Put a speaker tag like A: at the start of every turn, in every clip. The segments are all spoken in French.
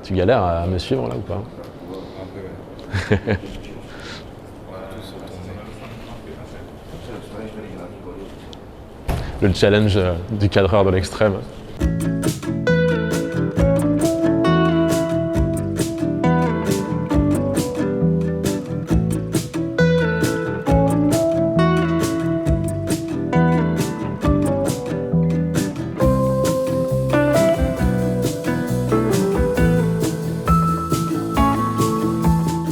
A: Tu galères à me suivre là ou pas?
B: Un peu, ouais.
A: Le challenge du cadreur de l'extrême.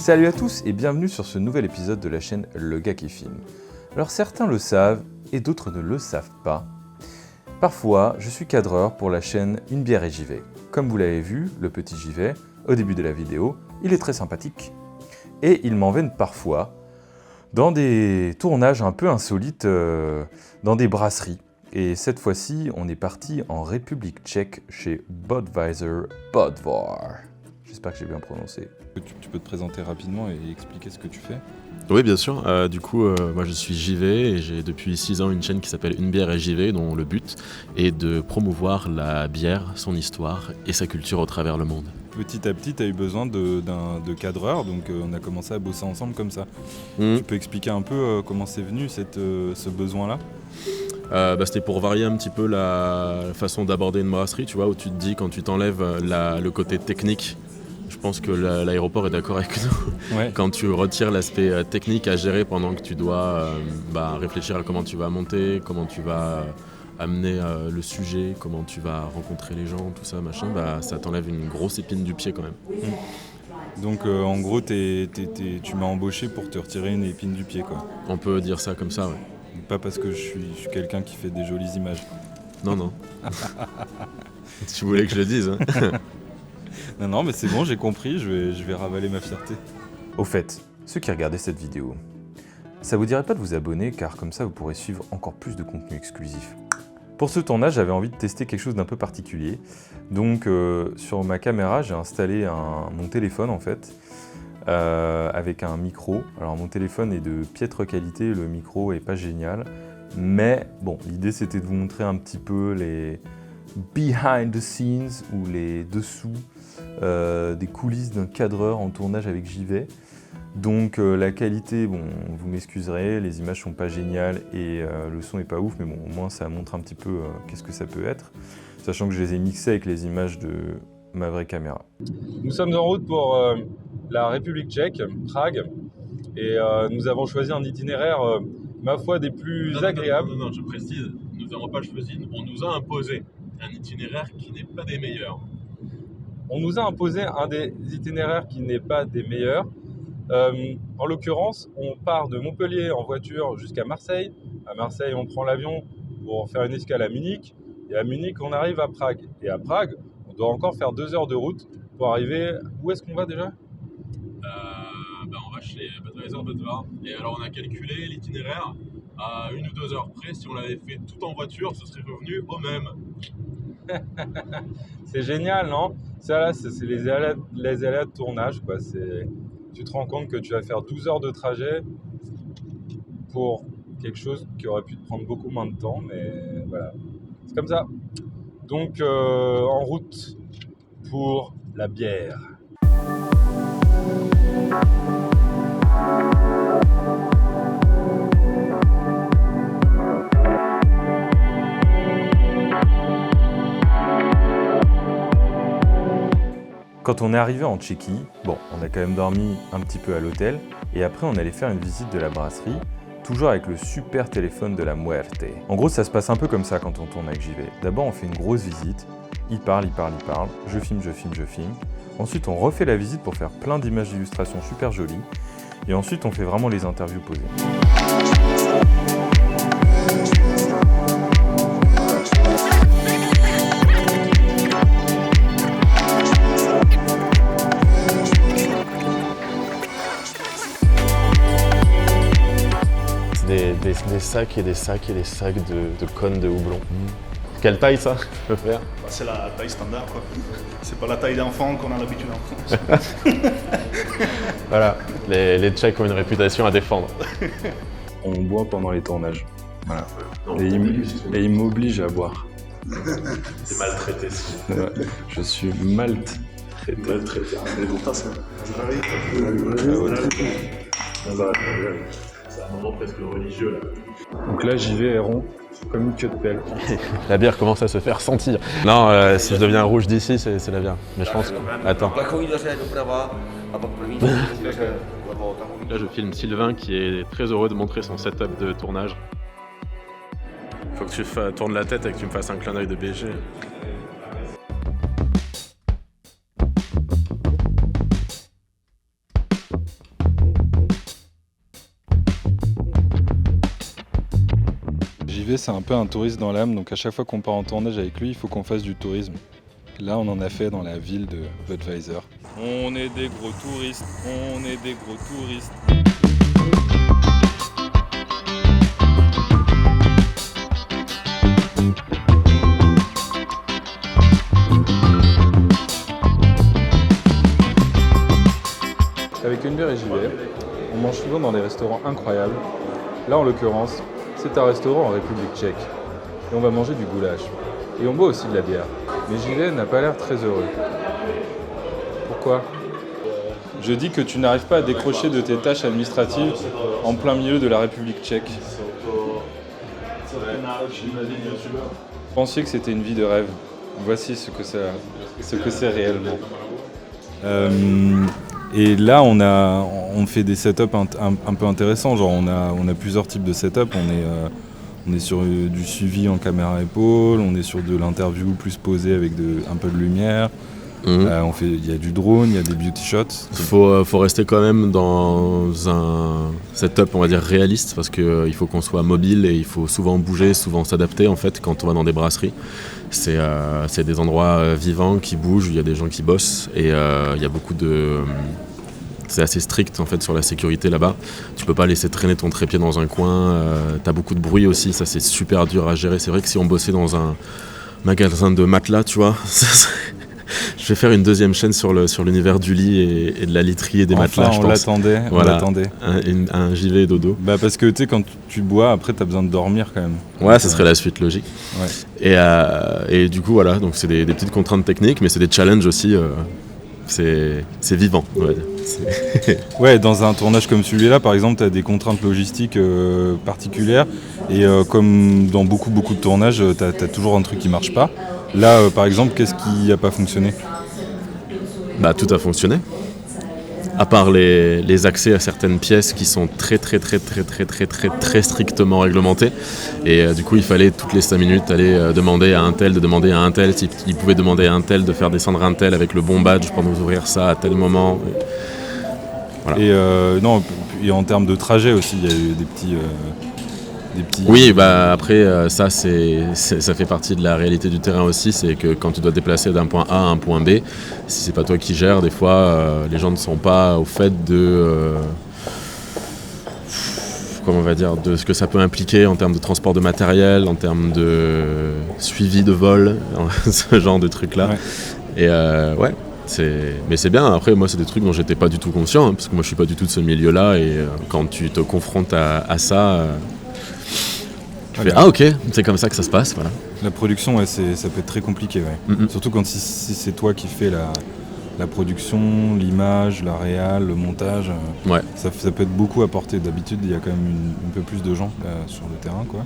B: Salut à tous et bienvenue sur ce nouvel épisode de la chaîne Le Gars qui filme. Alors certains le savent et d'autres ne le savent pas. Parfois, je suis cadreur pour la chaîne Une bière et j'y vais. Comme vous l'avez vu, le petit j'y vais, au début de la vidéo, il est très sympathique. Et il m'emmène parfois dans des tournages un peu insolites, dans des brasseries. Et cette fois-ci, on est parti en République tchèque chez Budweiser Budvar. J'espère que j'ai bien prononcé. Tu peux te présenter rapidement et expliquer ce que tu fais ?
A: Oui, bien sûr. Moi je suis JV et j'ai depuis 6 ans une chaîne qui s'appelle Une bière et JV, dont le but est de promouvoir la bière, son histoire et sa culture au travers le monde.
B: Petit à petit, tu as eu besoin de cadreur, donc on a commencé à bosser ensemble comme ça. Tu peux expliquer un peu comment c'est venu ce besoin-là ?
A: C'était pour varier un petit peu la façon d'aborder une brasserie, tu vois, où tu te dis quand tu t'enlèves le côté technique. Je pense que l'aéroport est d'accord avec nous. Ouais. Quand tu retires l'aspect technique à gérer pendant que tu dois réfléchir à comment tu vas monter, comment tu vas amener le sujet, comment tu vas rencontrer les gens, tout ça, machin, ça t'enlève une grosse épine du pied quand même.
B: Donc en gros, tu m'as embauché pour te retirer une épine du pied, quoi.
A: On peut dire ça comme ça, ouais.
B: Pas parce que je suis quelqu'un qui fait des jolies images.
A: Non. Tu voulais que je le dise, hein.
B: Non, mais c'est bon, j'ai compris, je vais ravaler ma fierté. Au fait, ceux qui regardaient cette vidéo, ça vous dirait pas de vous abonner car comme ça vous pourrez suivre encore plus de contenu exclusif. Pour ce tournage, j'avais envie de tester quelque chose d'un peu particulier. Donc sur ma caméra, j'ai installé mon téléphone en fait, avec un micro. Alors mon téléphone est de piètre qualité, le micro est pas génial. Mais bon, l'idée c'était de vous montrer un petit peu les behind the scenes ou les dessous des coulisses d'un cadreur en tournage avec j'y vais. Donc la qualité, bon, vous m'excuserez, les images sont pas géniales et le son est pas ouf, mais bon, au moins ça montre un petit peu qu'est-ce que ça peut être, sachant que je les ai mixés avec les images de ma vraie caméra. Nous sommes en route pour la République tchèque, Prague, et nous avons choisi un itinéraire, ma foi, des plus agréables.
A: Non, je précise, nous n'avons pas choisi, on nous a imposé un itinéraire qui n'est pas des meilleurs.
B: On nous a imposé un des itinéraires qui n'est pas des meilleurs. En l'occurrence, on part de Montpellier en voiture jusqu'à Marseille. À Marseille, on prend l'avion pour faire une escale à Munich. Et à Munich, on arrive à Prague. Et à Prague, on doit encore faire 2 heures de route pour arriver... Où est-ce qu'on va déjà ?
A: On va chez Budweiser Budvar. Et alors, on a calculé l'itinéraire à 1 ou 2 heures près. Si on l'avait fait tout en voiture, ce serait revenu au même.
B: C'est génial, non ? Ça, là, c'est les aléas de tournage, quoi. Tu te rends compte que tu vas faire 12 heures de trajet pour quelque chose qui aurait pu te prendre beaucoup moins de temps, mais voilà, c'est comme ça. Donc, en route pour la bière. Quand on est arrivé en Tchéquie, bon, on a quand même dormi un petit peu à l'hôtel et après on allait faire une visite de la brasserie, toujours avec le super téléphone de la Muerte. En gros, ça se passe un peu comme ça quand on tourne avec j'y vais. D'abord, on fait une grosse visite, il parle, je filme. Ensuite, on refait la visite pour faire plein d'images d'illustration super jolies et ensuite, on fait vraiment les interviews posées.
A: Des sacs et des sacs et des sacs de connes de houblon. Quelle taille ça, je peux faire ?
C: C'est la taille standard, quoi. C'est pas la taille d'enfant qu'on a l'habitude en France.
A: Voilà, les Tchèques ont une réputation à défendre.
D: On boit pendant les tournages. Voilà. Et il m'oblige à boire.
A: C'est maltraité.
D: Ouais, je suis Très bien.
A: C'est un moment presque religieux là.
D: Donc là, j'y vais rond, comme une queue de pelle.
A: La bière commence à se faire sentir. Non, si je deviens rouge d'ici, c'est la bière. Mais je pense que... Attends. Là, je filme Sylvain qui est très heureux de montrer son setup de tournage. Faut que tu tournes la tête et que tu me fasses un clin d'œil de BG.
D: JV, c'est un peu un touriste dans l'âme, donc à chaque fois qu'on part en tournage avec lui, il faut qu'on fasse du tourisme. Là, on en a fait dans la ville de Budweiser. On est des gros touristes, on est des gros touristes. Avec une bière et JV, on mange souvent dans des restaurants incroyables. Là, en l'occurrence, c'est un restaurant en République tchèque. Et on va manger du goulash. Et on boit aussi de la bière. Mais JV n'a pas l'air très heureux. Pourquoi ? Je dis que tu n'arrives pas à décrocher de tes tâches administratives en plein milieu de la République tchèque. Vous pensiez que c'était une vie de rêve. Voici ce que c'est réellement. Et là, on fait des setups un peu intéressants. Genre, on a plusieurs types de setups. On est sur du suivi en caméra épaule, on est sur de l'interview plus posée avec un peu de lumière. Il y a du drone, il y a des beauty shots.
A: Faut rester quand même dans un setup, on va dire, réaliste, parce qu'il faut qu'on soit mobile et il faut souvent bouger, souvent s'adapter en fait quand on va dans des brasseries. C'est des endroits vivants qui bougent, il y a des gens qui bossent et il y a beaucoup de... C'est assez strict en fait sur la sécurité là-bas. Tu peux pas laisser traîner ton trépied dans un coin. T'as beaucoup de bruit aussi, ça c'est super dur à gérer. C'est vrai que si on bossait dans un magasin de matelas, tu vois, je vais faire une deuxième chaîne sur l'univers du lit et de la literie et des matelas.
D: On l'attendait.
A: Un JV dodo.
D: Bah parce que tu sais quand tu bois, après t'as besoin de dormir quand même.
A: Ouais, ça serait la suite logique.
D: Ouais.
A: Et du coup voilà, donc c'est des petites contraintes techniques, mais c'est des challenges aussi. C'est vivant.
D: Ouais, dans un tournage comme celui-là, par exemple, tu as des contraintes logistiques particulières. Et comme dans beaucoup de tournages, tu as toujours un truc qui marche pas. Là, par exemple, qu'est-ce qui n'a pas fonctionné ?
A: Bah, tout a fonctionné. À part les accès à certaines pièces qui sont très strictement réglementées. Et du coup, il fallait toutes les 5 minutes aller demander à un tel, s'il pouvait demander à un tel de faire descendre un tel avec le bon badge pour nous ouvrir ça à tel moment. Voilà.
D: Et en termes de trajet aussi, il y a eu des petits...
A: Oui, bah après, ça fait partie de la réalité du terrain aussi, c'est que quand tu dois te déplacer d'un point A à un point B, si c'est pas toi qui gères, des fois, les gens ne sont pas au fait de... comment on va dire, de ce que ça peut impliquer en termes de transport de matériel, en termes de suivi de vol, ce genre de trucs-là. Ouais. Et ouais. Mais c'est bien, après moi c'est des trucs dont j'étais pas du tout conscient, hein, parce que moi je suis pas du tout de ce milieu-là, et quand tu te confrontes à ça, tu fais ah ok, c'est comme ça que ça se passe, voilà.
D: La production, ouais, ça peut être très compliqué, ouais. Surtout quand si c'est toi qui fais la production, l'image, la réal, le montage,
A: ouais.
D: Ça peut être beaucoup à porter. D'habitude il y a quand même un peu plus de gens sur le terrain, quoi.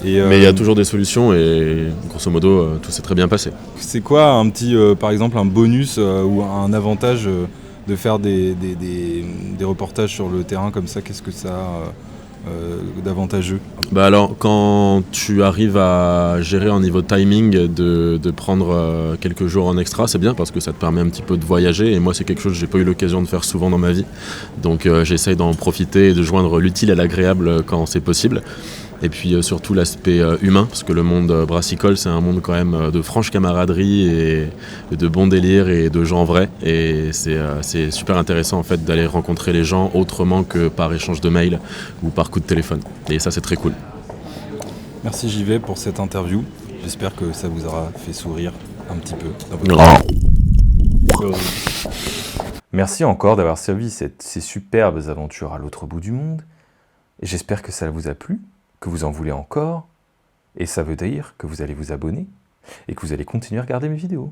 A: Mais il y a toujours des solutions et grosso modo tout s'est très bien passé.
D: C'est quoi un petit, par exemple un bonus ou un avantage de faire des reportages sur le terrain comme ça ? Qu'est-ce que ça a d'avantageux ?
A: Bah alors quand tu arrives à gérer en niveau timing de prendre quelques jours en extra, c'est bien parce que ça te permet un petit peu de voyager, et moi c'est quelque chose que j'ai pas eu l'occasion de faire souvent dans ma vie, donc j'essaye d'en profiter et de joindre l'utile à l'agréable quand c'est possible. Et puis surtout l'aspect humain, parce que le monde brassicole c'est un monde quand même de franche camaraderie et de bon délire et de gens vrais, et c'est super intéressant en fait d'aller rencontrer les gens autrement que par échange de mails ou par coup de téléphone, et ça c'est très cool.
D: Merci JV pour cette interview, j'espère que ça vous aura fait sourire un petit peu.
B: Merci encore d'avoir servi ces superbes aventures à l'autre bout du monde, et j'espère que ça vous a plu, que vous en voulez encore, et ça veut dire que vous allez vous abonner et que vous allez continuer à regarder mes vidéos.